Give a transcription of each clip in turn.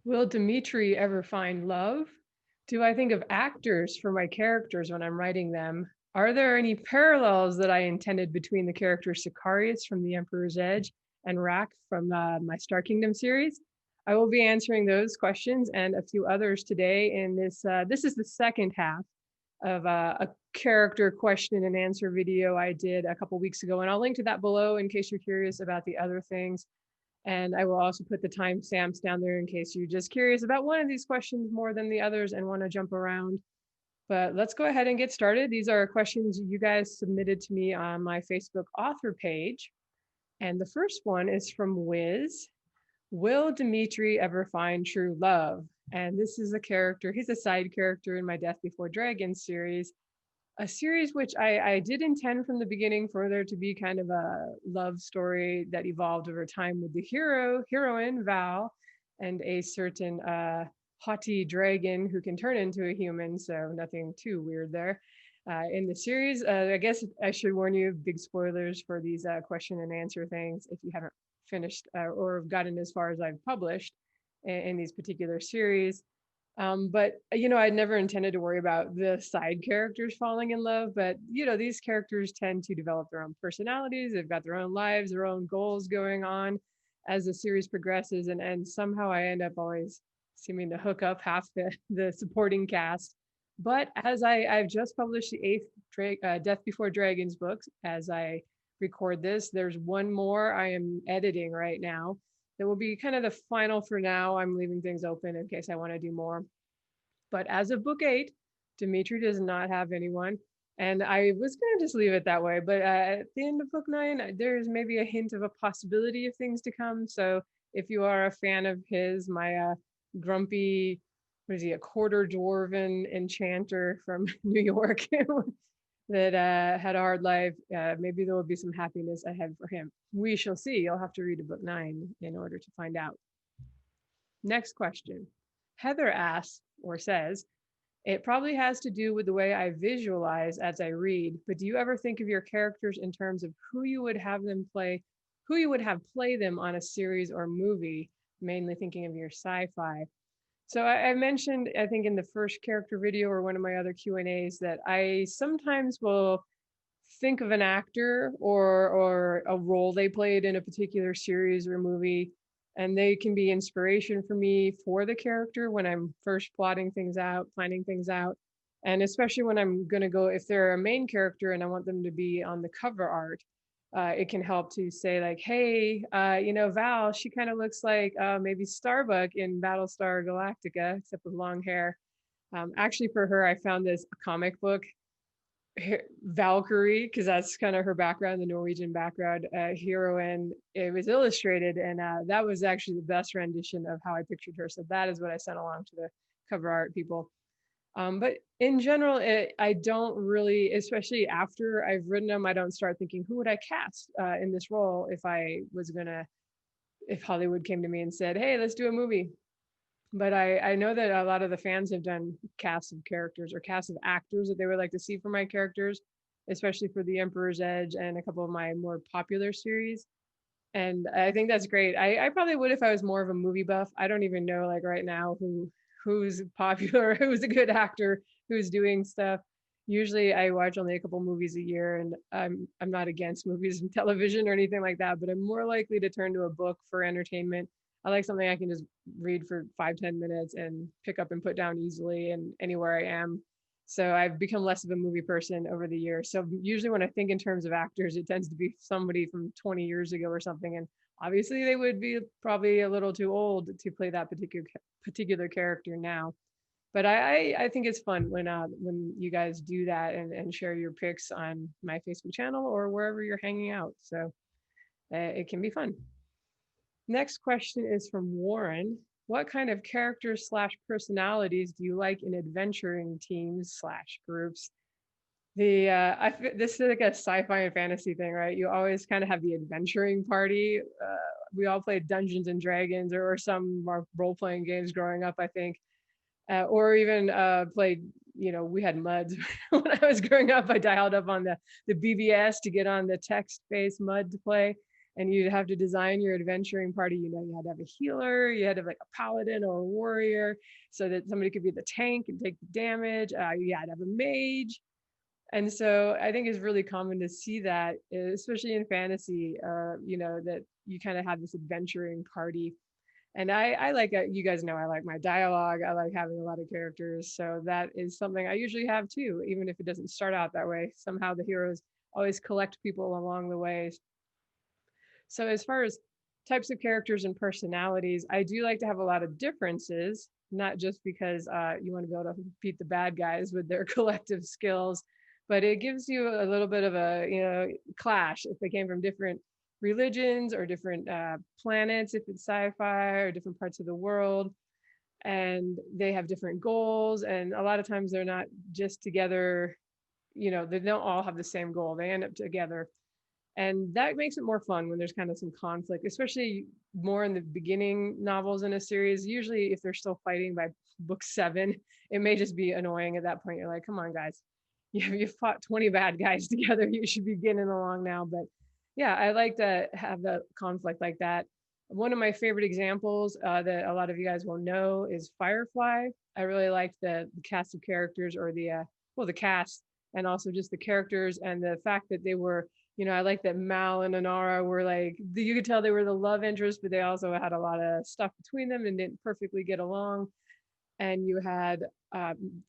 Will Dimitri ever find love? Do I think of actors for my characters when I'm writing them? Are there any parallels that I intended between the characters Sicarius from The Emperor's Edge and Rache from my Star Kingdom series? I will be answering those questions and a few others today in this. This is the second half of a character question and answer video I did a couple weeks ago, and I'll link to that below in case you're curious about the other things. And I will also put the timestamps down there in case you're just curious about one of these questions more than the others and want to jump around. But let's go ahead and get started. These are questions you guys submitted to me on my Facebook author page. And the first one is from Wiz. Will Dimitri ever find true love? And this is a character, he's a side character in my Death Before Dragons series, a series which I did intend from the beginning for there to be kind of a love story that evolved over time with the heroine, Val, and a certain haughty dragon who can turn into a human, so nothing too weird there. In the series, I guess I should warn you, big spoilers for these question and answer things if you haven't finished or gotten as far as I've published in these particular series. But I'd never intended to worry about the side characters falling in love, but these characters tend to develop their own personalities. They've got their own lives, their own goals going on as the series progresses, and somehow I end up always seeming to hook up half the supporting cast. But as I've just published the eighth Death Before Dragons books, as I record this, there's one more I am editing right now that will be kind of the final for now. I'm leaving things open in case I want to do more. But as of book 8, Dimitri does not have anyone. And I was going to just leave it that way. But at the end of book 9, there's maybe a hint of a possibility of things to come. So if you are a fan of his, my grumpy, what is he, a quarter dwarven enchanter from New York that had a hard life, maybe there will be some happiness ahead for him. We shall see. You'll have to read to book 9 in order to find out. Next question. Heather asks or says, it probably has to do with the way I visualize as I read, but do you ever think of your characters in terms of who you would have play them on a series or movie, mainly thinking of your sci-fi? So I mentioned, I think in the first character video or one of my other Q&As, that I sometimes will think of an actor or a role they played in a particular series or movie, and they can be inspiration for me for the character when I'm first plotting things out, planning things out. And especially when I'm going to go, if they're a main character and I want them to be on the cover art, it can help to say like, hey, Val, she kind of looks like maybe Starbuck in Battlestar Galactica, except with long hair. Actually, for her, I found this comic book, Valkyrie, because that's kind of her background, the Norwegian background hero, and it was illustrated, and that was actually the best rendition of how I pictured her. So that is what I sent along to the cover art people. But in general, I don't really, especially after I've written them, I don't start thinking, who would I cast in this role if Hollywood came to me and said, hey, let's do a movie. But I know that a lot of the fans have done casts of characters or casts of actors that they would like to see for my characters, especially for The Emperor's Edge and a couple of my more popular series. And I think that's great. I probably would if I was more of a movie buff. I don't even know like right now who's popular, who's a good actor, who's doing stuff. Usually I watch only a couple movies a year, and I'm not against movies and television or anything like that, but I'm more likely to turn to a book for entertainment. I like something I can just read for 5-10 minutes and pick up and put down easily and anywhere I am. So I've become less of a movie person over the years. So usually when I think in terms of actors, it tends to be somebody from 20 years ago or something. And obviously they would be probably a little too old to play that particular character now. But I think it's fun when you guys do that and share your picks on my Facebook channel or wherever you're hanging out. So it can be fun. Next question is from Warren. What kind of characters / personalities do you like in adventuring teams / groups? This is like a sci-fi and fantasy thing, right? You always kind of have the adventuring party. We all played Dungeons and Dragons or some role-playing games growing up, I think, or even played. We had MUDs when I was growing up. I dialed up on the BBS to get on the text-based MUD to play. and you'd have to design your adventuring party. You had to have a healer, you had to have like a paladin or a warrior so that somebody could be the tank and take the damage. You had to have a mage. And so I think it's really common to see that, especially in fantasy, that you kind of have this adventuring party. And I like, you guys know, I like my dialogue. I like having a lot of characters. So that is something I usually have too, even if it doesn't start out that way. Somehow the heroes always collect people along the way. So as far as types of characters and personalities, I do like to have a lot of differences, not just because you want to be able to beat the bad guys with their collective skills, but it gives you a little bit of a clash if they came from different religions or different planets, if it's sci-fi, or different parts of the world, and they have different goals, and a lot of times they're not just together. They don't all have the same goal. They end up together, and that makes it more fun when there's kind of some conflict, especially more in the beginning novels in a series. Usually if they're still fighting by book 7, it may just be annoying at that point. You're like, come on guys, you've fought 20 bad guys together, you should be getting along now. But yeah, I like to have the conflict like that. One of my favorite examples that a lot of you guys will know is Firefly. I really liked the cast of characters, or the cast, and also just the characters, and the fact that they were, I like that Mal and Inara were like, you could tell they were the love interest, but they also had a lot of stuff between them and didn't perfectly get along. And you had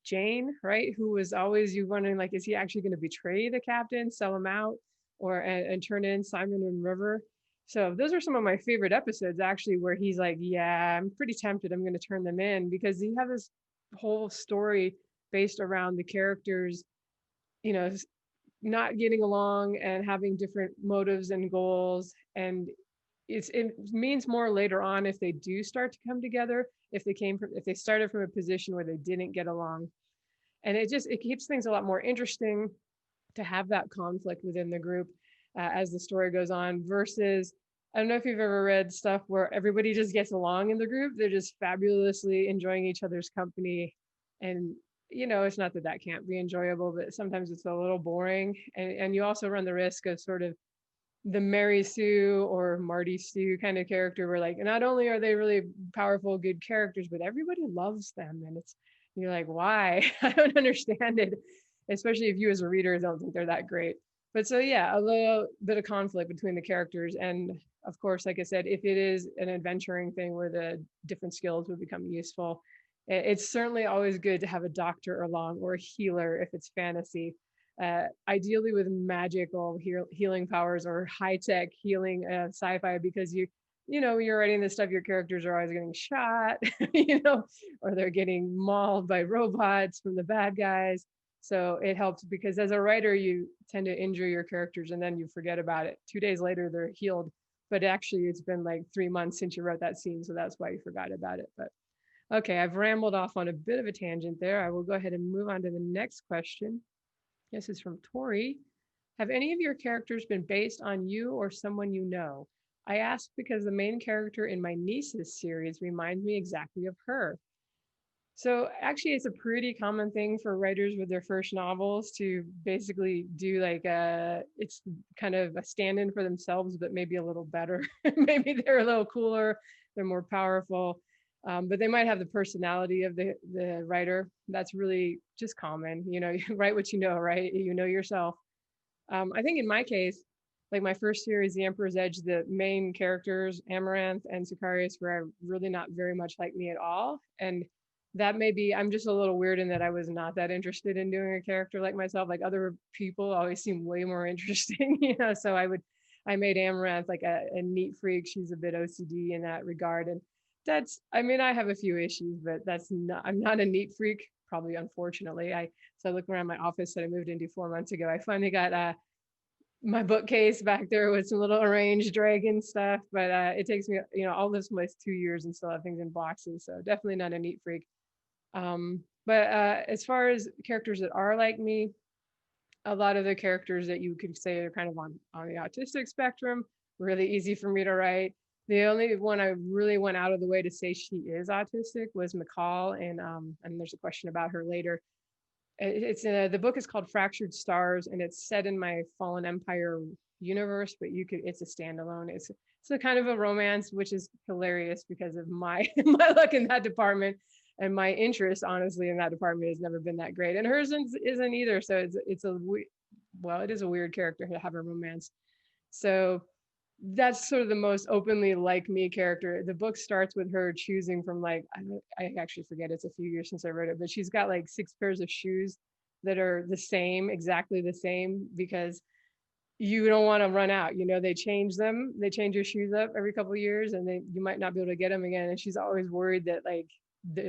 Jane, right, who was always, you wondering, like, is he actually going to betray the captain, sell him out, or and turn in Simon and River? So those are some of my favorite episodes, actually, where he's like, yeah, I'm pretty tempted, I'm going to turn them in, because you have this whole story based around the characters, not getting along and having different motives and goals. And it means more later on if they do start to come together, if they started from a position where they didn't get along. And it keeps things a lot more interesting to have that conflict within the group as the story goes on, versus, I don't know if you've ever read stuff where everybody just gets along in the group. They're just fabulously enjoying each other's company. And it's not that can't be enjoyable, but sometimes it's a little boring. And you also run the risk of sort of the Mary Sue or Marty Sue kind of character, where like, not only are they really powerful, good characters, but everybody loves them. And you're like, why? I don't understand it, especially if you as a reader don't think they're that great. But so yeah, a little bit of conflict between the characters. And of course, like I said, if it is an adventuring thing where the different skills would become useful, it's certainly always good to have a doctor along, or a healer if it's fantasy. Ideally with magical healing powers, or high-tech healing sci-fi, because you're writing this stuff, your characters are always getting shot, or they're getting mauled by robots from the bad guys. So it helps, because as a writer, you tend to injure your characters and then you forget about it. 2 days later, they're healed, but actually it's been like 3 months since you wrote that scene, so that's why you forgot about it. But okay, I've rambled off on a bit of a tangent there. I will go ahead and move on to the next question. This is from Tori. Have any of your characters been based on you or someone you know? I ask because the main character in my niece's series reminds me exactly of her. So actually, it's a pretty common thing for writers with their first novels to basically do like it's kind of a stand-in for themselves, but maybe a little better. Maybe they're a little cooler, they're more powerful. But they might have the personality of the writer. That's really just common. You write what you know, right? You know yourself. I think in my case, like my first series, The Emperor's Edge, the main characters, Amaranth and Sicarius, were really not very much like me at all. And that may be, I'm just a little weird in that I was not that interested in doing a character like myself. Like other people always seem way more interesting, so I made Amaranth like a neat freak. She's a bit OCD in that regard. And I have a few issues, but I'm not a neat freak, probably, unfortunately. So I look around my office that I moved into 4 months ago. I finally got my bookcase back there with some little arranged dragon stuff, but it takes me, all this place 2 years and still have things in boxes. So definitely not a neat freak. But as far as characters that are like me, a lot of the characters that you could say are kind of on the autistic spectrum, really easy for me to write. The only one I really went out of the way to say she is autistic was McCall, and there's a question about her later. It's the book is called Fractured Stars, and it's set in my Fallen Empire universe, but it's a standalone. It's a kind of a romance, which is hilarious because of my my luck in that department, and my interest, honestly, in that department has never been that great, and hers isn't either. So it is a weird character to have a romance. So that's sort of the most openly like me character. The book starts with her choosing from like, I actually forget, it's a few years since I wrote it, but she's got like 6 pairs of shoes that are the same, exactly the same, because you don't want to run out. They change them. They change your shoes up every couple of years, and you might not be able to get them again. And she's always worried that like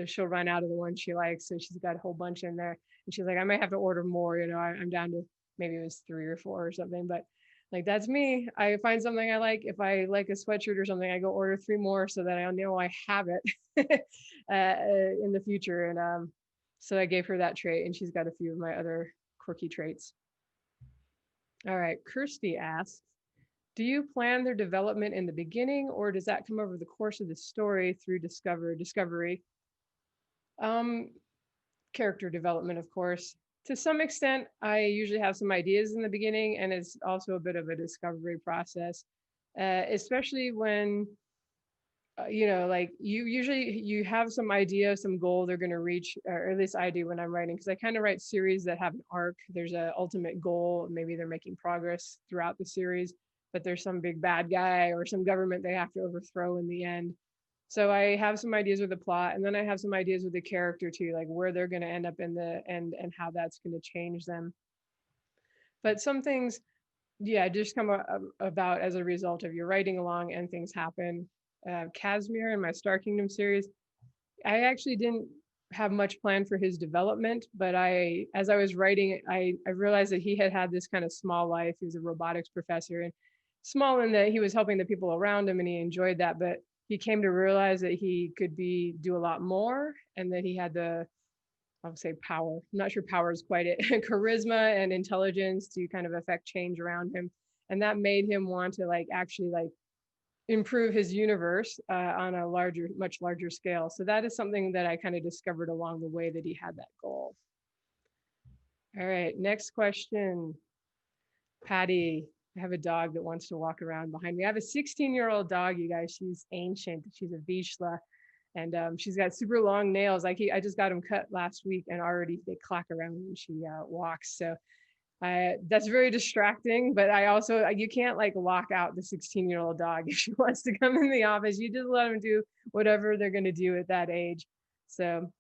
she'll run out of the ones she likes. So she's got a whole bunch in there, and she's like, I might have to order more. I'm down to maybe it was 3 or 4 or something, but like that's me. I find something I like. If I like a sweatshirt or something, I go order 3 more so that I know I have it in the future. And so I gave her that trait, and she's got a few of my other quirky traits. All right, Kirsty asks, do you plan their development in the beginning, or does that come over the course of the story through discovery? Character development, of course. To some extent, I usually have some ideas in the beginning, and it's also a bit of a discovery process, especially when, like you have some idea, some goal they're going to reach, or at least I do when I'm writing, because I kind of write series that have an arc. There's an ultimate goal. Maybe they're making progress throughout the series, but there's some big bad guy or some government they have to overthrow in the end. So I have some ideas with the plot, and then I have some ideas with the character too, like where they're going to end up in the end and how that's going to change them. But some things, yeah, just come about as a result of your writing along and things happen. Casimir in my Star Kingdom series, I actually didn't have much plan for his development, but as I was writing, I realized that he had this kind of small life. He was a robotics professor, and small in that he was helping the people around him, and he enjoyed that, but he came to realize that he could do a lot more, and that he had I'll say power. I'm not sure power is quite it, charisma and intelligence to kind of affect change around him. And that made him want to actually improve his universe on a much larger scale. So that is something that I kind of discovered along the way, that he had that goal. All right, next question. Patty, I have a dog that wants to walk around behind me. I have a 16-year-old dog, you guys. She's ancient. She's a Vizsla, and she's got super long nails. I just got them cut last week, and already they clack around when she walks. So that's very distracting, but you can't lock out the 16-year-old dog if she wants to come in the office. You just let them do whatever they're going to do at that age. So,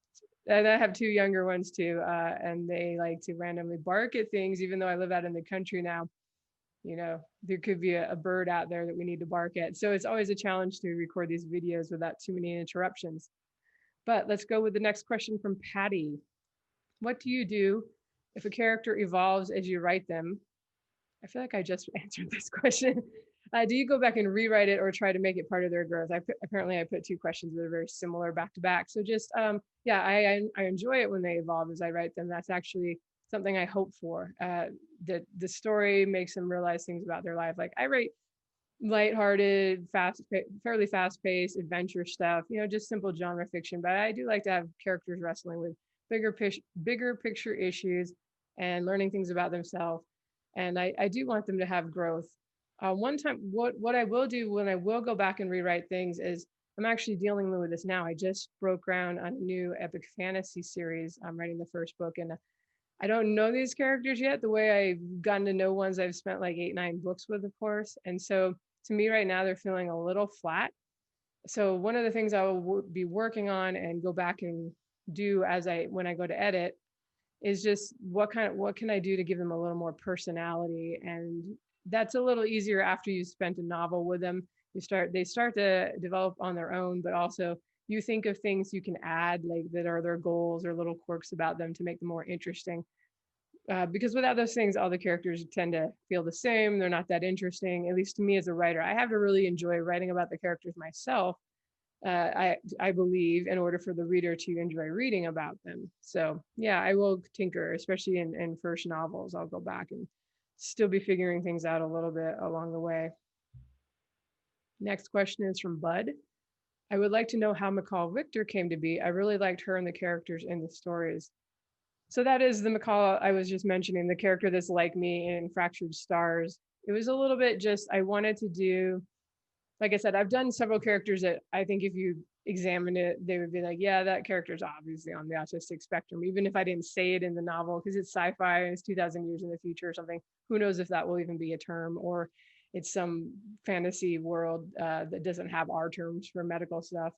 and I have 2 younger ones too, and they like to randomly bark at things, even though I live out in the country now. There could be a bird out there that we need to bark at. So it's always a challenge to record these videos without too many interruptions. But let's go with the next question from Patty. What do you do if a character evolves as you write them? I feel like I just answered this question. Do you go back and rewrite it, or try to make it part of their growth? Apparently I put 2 questions that are very similar back to back. So just, yeah, I enjoy it when they evolve as I write them. That's actually something I hope for. That the story makes them realize things about their life. Like I write lighthearted, fairly fast-paced adventure stuff, just simple genre fiction. But I do like to have characters wrestling with bigger picture issues and learning things about themselves. And I do want them to have growth. One time, what I will do when I will go back and rewrite things is, I'm actually dealing with this now. I just broke ground on a new epic fantasy series. I'm writing the first book, and I don't know these characters yet the way I've gotten to know ones I've spent 8, 9 books with, of course. And so to me right now, they're feeling a little flat. So one of the things I will be working on and go back and do when I go to edit is just what can I do to give them a little more personality. And that's a little easier after you've spent a novel with them. They start to develop on their own, but also you think of things you can add, that are their goals or little quirks about them to make them more interesting. Because without those things, all the characters tend to feel the same. They're not that interesting, at least to me as a writer. I have to really enjoy writing about the characters myself, I believe, in order for the reader to enjoy reading about them. So yeah, I will tinker, especially in first novels. I'll go back and still be figuring things out a little bit along the way. Next question is from Bud. I would like to know how McCall Victor came to be. I really liked her and the characters in the stories. So that is the McCall I was just mentioning, the character that's like me in Fractured Stars. it was a little bit just, I wanted to do, like I said, I've done several characters that I think if you examine it, they would be like, yeah, that character is obviously on the autistic spectrum, even if I didn't say it in the novel, because it's sci-fi and it's 2000 years in the future or something. Who knows if that will even be a term, or it's some fantasy world that doesn't have our terms for medical stuff.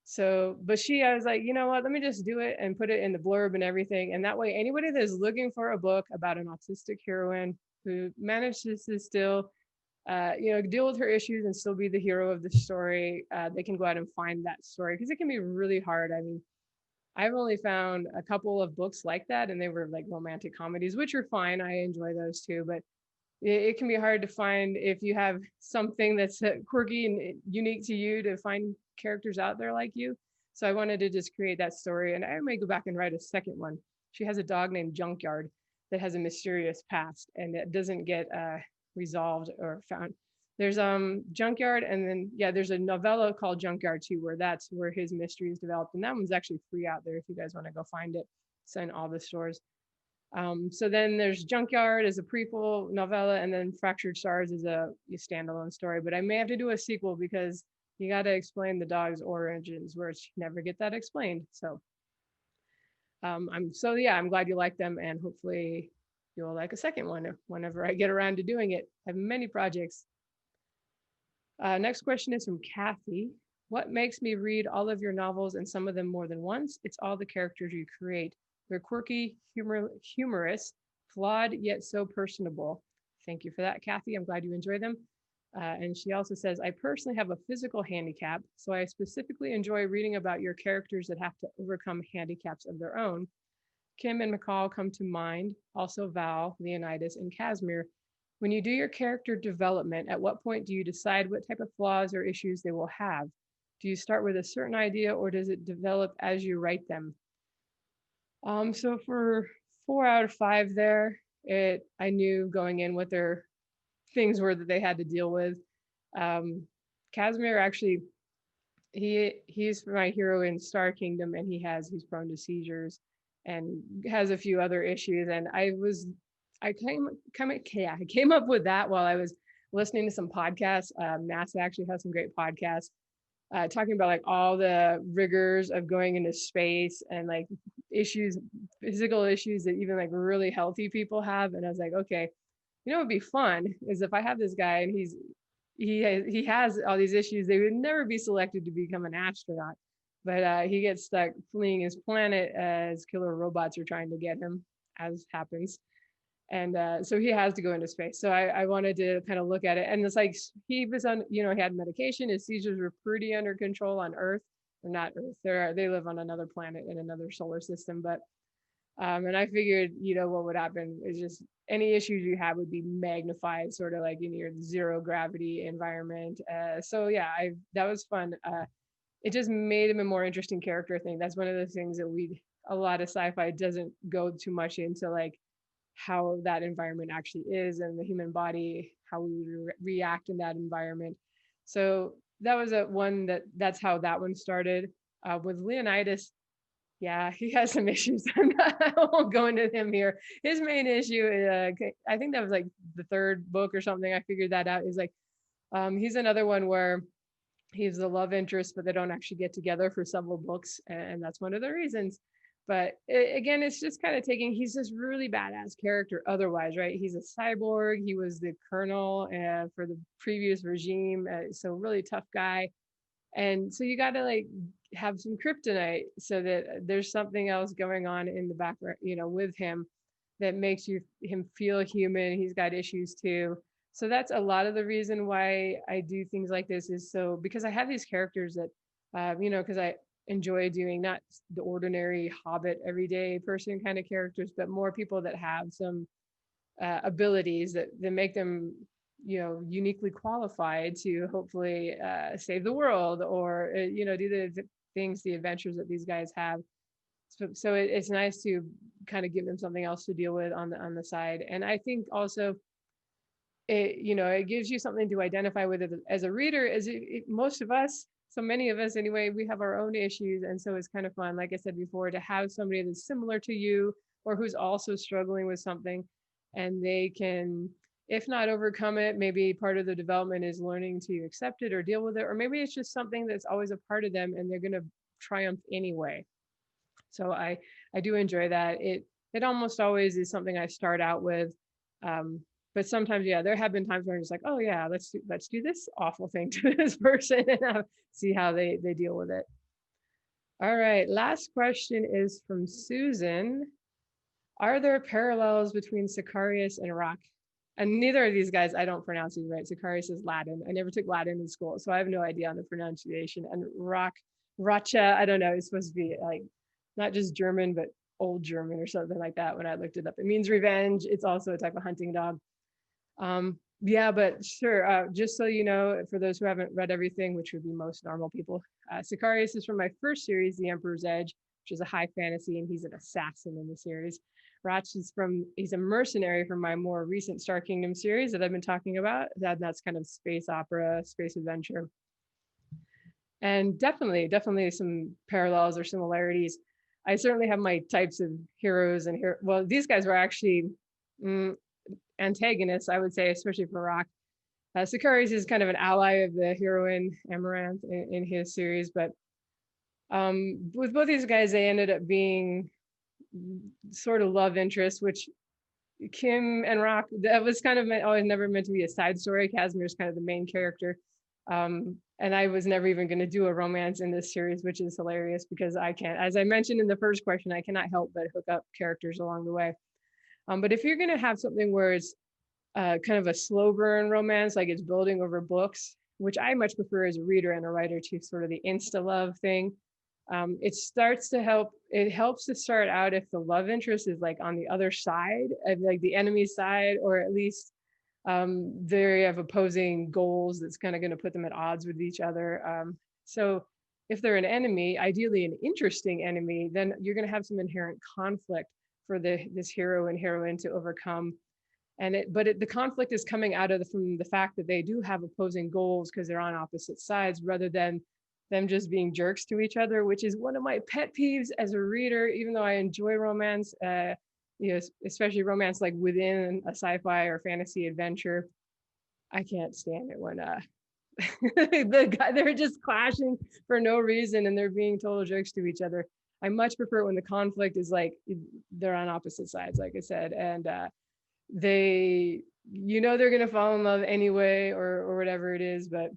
So, but I was like, you know what, let me just do it and put it in the blurb and everything. And that way, anybody that's looking for a book about an autistic heroine who manages to still, deal with her issues and still be the hero of the story, they can go out and find that story, because it can be really hard. I mean, I've only found a couple of books like that, and they were like romantic comedies, which are fine. I enjoy those too, but it can be hard to find if you have something that's quirky and unique to you, to find characters out there like you. So I wanted to just create that story, and I may go back and write a second one. She has a dog named Junkyard that has a mysterious past, and it doesn't get resolved or found. There's Junkyard, and then there's a novella called Junkyard 2, where that's where his mystery is developed, and that one's actually free out there if you guys want to go find it. It's in all the stores. So then there's Junkyard as a prequel novella, and then Fractured Stars is a standalone story. But I may have to do a sequel, because you got to explain the dog's origins, where you never get that explained. So I'm glad you like them, and hopefully you'll like a second one whenever I get around to doing it. I have many projects. Next question is from Kathy. What makes me read all of your novels, and some of them more than once? It's all the characters you create. They're quirky, humorous, flawed, yet so personable. Thank you for that, Kathy. I'm glad you enjoy them. And she also says, I personally have a physical handicap, so I specifically enjoy reading about your characters that have to overcome handicaps of their own. Kim and McCall come to mind, also Val, Leonidas, and Casimir. When you do your character development, at what point do you decide what type of flaws or issues they will have? Do you start with a certain idea, or does it develop as you write them? So for 4 out of 5 there, I knew going in what their things were that they had to deal with. Casimir, actually, he's my hero in Star Kingdom, and he's prone to seizures and has a few other issues. And I came up with that while I was listening to some podcasts. NASA actually has some great podcasts talking about like all the rigors of going into space, and like physical issues that even like really healthy people have. And I was like, okay, what would be fun is if I have this guy, and he has all these issues. They would never be selected to become an astronaut, but he gets stuck fleeing his planet as killer robots are trying to get him, as happens. And so he has to go into space. So I wanted to kind of look at it. And it's like, he was on, he had medication. His seizures were pretty under control on Earth. Or not Earth. They live on another planet in another solar system. But, and I figured, what would happen is just any issues you have would be magnified, sort of like in your zero gravity environment. That was fun. It just made him a more interesting character. I think that's one of the things that a lot of sci-fi doesn't go too much into, like, how that environment actually is, and the human body, how we would react in that environment. So that was that's how that one started. With Leonidas, he has some issues. I won't go into him here. His main issue, I think that was like the 3rd book or something. I figured that out. Is like, he's another one where he's the love interest, but they don't actually get together for several books, and that's one of the reasons. But again, it's just kind of he's this really badass character otherwise, right? He's a cyborg. He was the colonel for the previous regime. So really tough guy. And so you got to like have some kryptonite, so that there's something else going on in the background, with him, that makes him feel human. He's got issues too. So that's a lot of the reason why I do things like this, is so because I have these characters that, because I enjoy doing not the ordinary hobbit everyday person kind of characters, but more people that have some abilities that make them uniquely qualified to hopefully save the world, or do the things, the adventures that these guys have. So it's nice to kind of give them something else to deal with on the side. And I think also it gives you something to identify with as a reader, as most of us, so many of us anyway, we have our own issues. And so it's kind of fun, like I said before, to have somebody that's similar to you, or who's also struggling with something, and they can if not overcome it, maybe part of the development is learning to accept it or deal with it, or maybe it's just something that's always a part of them and they're going to triumph anyway. So I do enjoy that. It almost always is something I start out with. But sometimes, yeah, there have been times where I'm just like, oh yeah, let's do this awful thing to this person and see how they deal with it. All right, last question is from Susan. Are there parallels between Sicarius and Rache? And neither of these guys, I don't pronounce these right. Sicarius is Latin. I never took Latin in school, so I have no idea on the pronunciation. And Rache, I don't know. It's supposed to be like not just German, but old German or something like that. When I looked it up, it means revenge. It's also a type of hunting dog. Yeah, but sure. Just so you know, for those who haven't read everything, which would be most normal people, Sicarius is from my first series, The Emperor's Edge, which is a high fantasy, and he's an assassin in the series. Rache is he's a mercenary from my more recent Star Kingdom series that I've been talking about. That's kind of space opera, space adventure. And definitely some parallels or similarities. I certainly have my types of heroes and well, these guys were actually antagonists, I would say, especially for Rache. Sicarius is kind of an ally of the heroine Amaranth in his series, but with both these guys, they ended up being sort of love interest, which Kim and Rache, that was kind of always never meant to be a side story. Casimir's kind of the main character. And I was never even going to do a romance in this series, which is hilarious because I can't, as I mentioned in the first question, I cannot help but hook up characters along the way. But if you're going to have something where it's kind of a slow burn romance, like it's building over books, which I much prefer as a reader and a writer to sort of the insta love thing. It helps to start out if the love interest is like on the other side, like the enemy side, or at least they have opposing goals that's kind of going to put them at odds with each other. So if they're an enemy, ideally an interesting enemy, then you're going to have some inherent conflict for this hero and heroine to overcome. But the conflict is coming out from the fact that they do have opposing goals because they're on opposite sides, rather than them just being jerks to each other, which is one of my pet peeves as a reader. Even though I enjoy romance, especially romance like within a sci-fi or fantasy adventure, I can't stand it when they're just clashing for no reason and they're being total jerks to each other. I much prefer when the conflict is like they're on opposite sides, like I said, and they're going to fall in love anyway, or whatever it is, but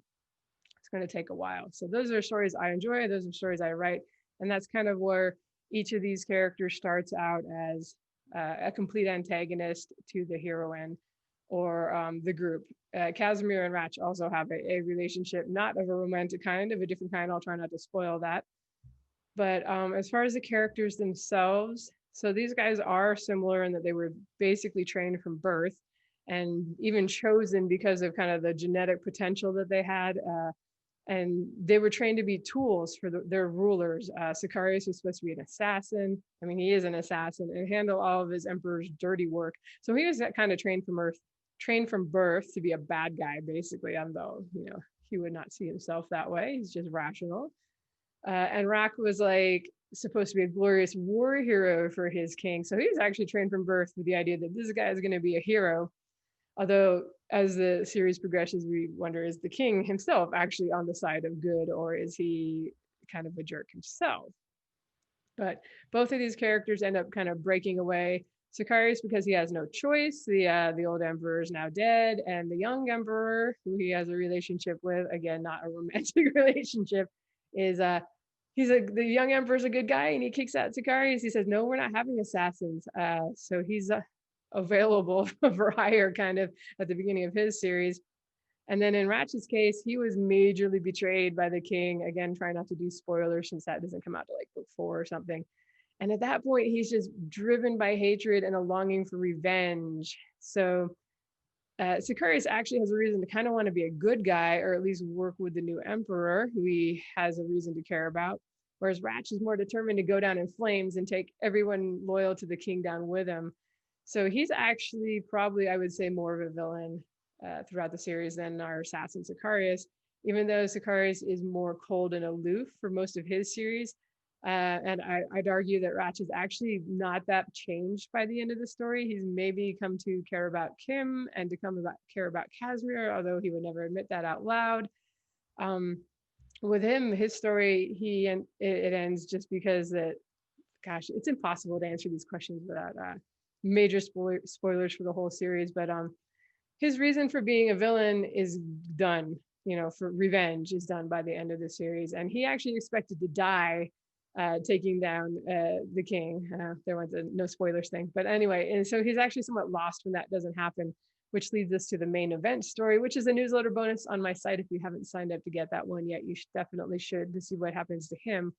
it's going to take a while. So those are stories I enjoy. Those are stories I write. And that's kind of where each of these characters starts out as a complete antagonist to the heroine or the group. Casimir and Rache also have a relationship, not of a romantic kind, of a different kind. I'll try not to spoil that. But as far as the characters themselves, so these guys are similar in that they were basically trained from birth and even chosen because of kind of the genetic potential that they had. And they were trained to be tools for their rulers. Sicarius was supposed to be an assassin. I mean, he is an assassin and handle all of his emperor's dirty work. So he was kind of trained from birth to be a bad guy, basically, although, he would not see himself that way. He's just rational. And Rache was like supposed to be a glorious war hero for his king. So he's actually trained from birth with the idea that this guy is going to be a hero. Although as the series progresses, we wonder, is the king himself actually on the side of good, or is he kind of a jerk himself? But both of these characters end up kind of breaking away. Sicarius, because he has no choice. The old emperor is now dead, and the young emperor, who he has a relationship with, again, not a romantic relationship, is the young emperor's a good guy, and he kicks out Sicarius. He says, no, we're not having assassins. So he's available for hire kind of at the beginning of his series. And then in Rache's case, he was majorly betrayed by the king. Again, try not to do spoilers since that doesn't come out to like book 4 or something. And at that point, he's just driven by hatred and a longing for revenge. So Sicarius actually has a reason to kind of want to be a good guy, or at least work with the new emperor, who he has a reason to care about. Whereas Rache is more determined to go down in flames and take everyone loyal to the king down with him. So he's actually probably, I would say, more of a villain throughout the series than our assassin Sicarius, even though Sicarius is more cold and aloof for most of his series. I'd argue that Rache is actually not that changed by the end of the story. He's maybe come to care about Kim and to care about Casimir, although he would never admit that out loud. With him, his story, it ends just because gosh, it's impossible to answer these questions without major spoilers for the whole series. But his reason for being a villain is done. For revenge is done by the end of the series, and he actually expected to die taking down the king. There was a no spoilers thing, but anyway, and so he's actually somewhat lost when that doesn't happen, which leads us to the main event story, which is a newsletter bonus on my site. If you haven't signed up to get that one yet, you definitely should, to see what happens to him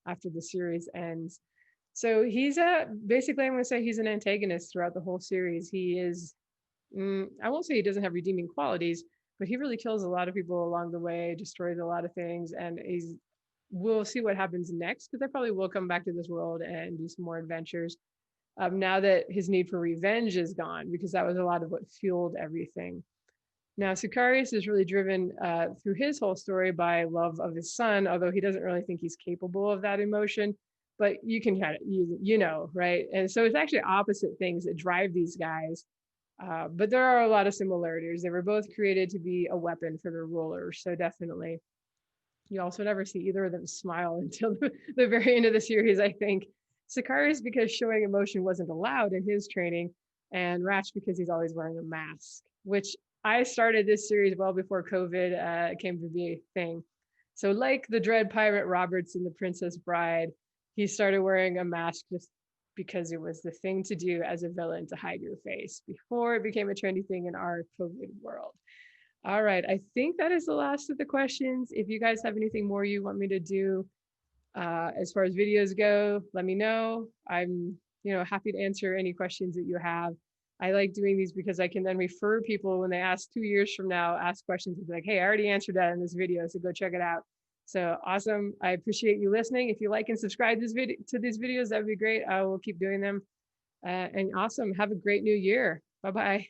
after the series ends. So he's basically, I'm going to say he's an antagonist throughout the whole series. He is, I won't say he doesn't have redeeming qualities, but he really kills a lot of people along the way, destroys a lot of things, and we'll see what happens next, because I probably will come back to this world and do some more adventures now that his need for revenge is gone, because that was a lot of what fueled everything. Now, Sicarius is really driven through his whole story by love of his son, although he doesn't really think he's capable of that emotion. But you can kind of, right? And so it's actually opposite things that drive these guys. But there are a lot of similarities. They were both created to be a weapon for the rulers. So definitely. You also never see either of them smile until the very end of the series, I think. Sicarius, because showing emotion wasn't allowed in his training, and Rache because he's always wearing a mask, which I started this series well before COVID came to be a thing. So like the Dread Pirate Roberts in The Princess Bride, he started wearing a mask just because it was the thing to do as a villain, to hide your face, before it became a trendy thing in our COVID world. All right, I think that is the last of the questions. If you guys have anything more you want me to do as far as videos go, let me know. I'm happy to answer any questions that you have. I like doing these because I can then refer people when they ask 2 years from now, ask questions and be like, hey, I already answered that in this video, so go check it out. So awesome. I appreciate you listening. If you like and subscribe to these videos, that would be great. I will keep doing them. And awesome. Have a great new year. Bye-bye.